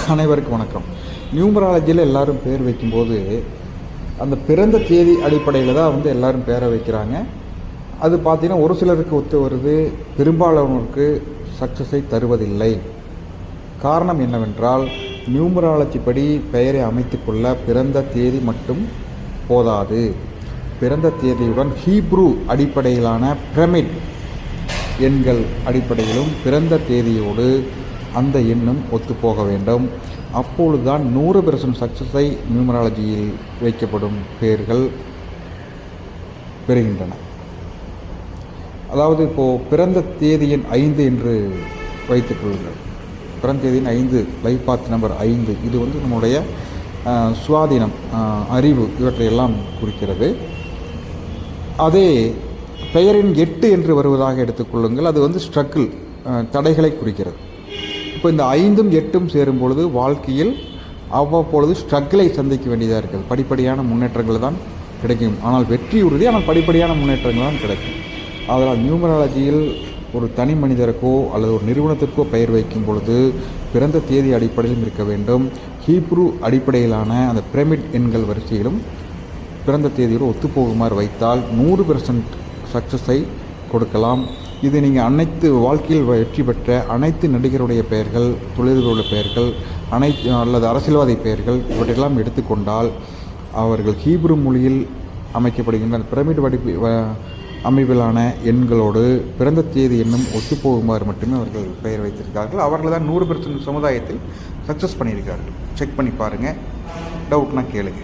அனைவருக்கும் வணக்கம். நியூமராலஜியில் எல்லாரும் பேர் வைக்கும்போது அந்த பிறந்த தேதி அடிப்படையில் தான் எல்லாரும் பேரை வைக்கிறாங்க. அது பார்த்தீங்கன்னா ஒரு சிலருக்கு ஒத்து வருது, பெரும்பாலானோருக்கு சக்ஸஸை தருவதில்லை. காரணம் என்னவென்றால், நியூமராலஜி படி பெயரை அமைத்துக்கொள்ள பிறந்த தேதி மட்டும் போதாது. பிறந்த தேதியுடன் ஹீப்ரு அடிப்படையிலான பிரமிட் எண்கள் அடிப்படையிலும் பிறந்த தேதியோடு அந்த எண்ணும் ஒத்துப்போக வேண்டும். அப்பொழுதுதான் 100% சக்ஸஸை நியூமராலஜியில் வைக்கப்படும் பெயர்கள் பெறுகின்றன. அதாவது இப்போது பிறந்த தேதியின் 5 என்று வைத்துக் கொள்ளுங்கள். பிறந்த தேதியின் 5, லைஃப் பாத் நம்பர் 5, இது நம்முடைய சுவாதீனம், அறிவு, இவற்றையெல்லாம் குறிக்கிறது. அதே பெயரின் 8 என்று வருவதாக எடுத்துக்கொள்ளுங்கள். அது ஸ்ட்ரகிள், தடைகளை குறிக்கிறது. இப்போ இந்த 5ம் 8ம் சேரும் பொழுது வாழ்க்கையில் அவ்வப்பொழுது ஸ்ட்ரகிளை சந்திக்க வேண்டியதாக இருக்குது. படிப்படியான முன்னேற்றங்கள் தான் கிடைக்கும். ஆனால் வெற்றி உறுதி, ஆனால் படிப்படியான முன்னேற்றங்கள் தான் கிடைக்கும். அதனால் நியூமராலஜியில் ஒரு தனி மனிதருக்கோ அல்லது ஒரு நிறுவனத்திற்கோ பெயர் வைக்கும் பொழுது பிறந்த தேதி அடிப்படையிலும் இருக்க வேண்டும். ஹீப்ரு அடிப்படையிலான அந்த பிரமிட் எண்கள் வரிசையிலும் பிறந்த தேதியோடு ஒத்துப்போகுமாறு வைத்தால் 100% சக்ஸஸை கொடுக்கலாம். இது நீங்கள் அனைத்து வாழ்க்கையில் வெற்றி பெற்ற அனைத்து நடிகருடைய பெயர்கள், தொழில்களுடைய பெயர்கள், அல்லது அரசியல்வாதி பெயர்கள் இவற்றையெல்லாம் எடுத்துக்கொண்டால் அவர்கள் ஹீப்ரு மொழியில் அமைக்கப்படுகின்ற பிரமிட் அமைப்பிலான எண்களோடு பிறந்த தேதி எண்ணும் ஒத்துப்போகுமாறு மட்டுமே அவர்கள் பெயர் வைத்திருக்கிறார்கள். அவர்கள் தான் 100% சமுதாயத்தில் சக்ஸஸ் பண்ணியிருக்கிறார்கள். செக் பண்ணி பாருங்கள். டவுட்னா கேளுங்க.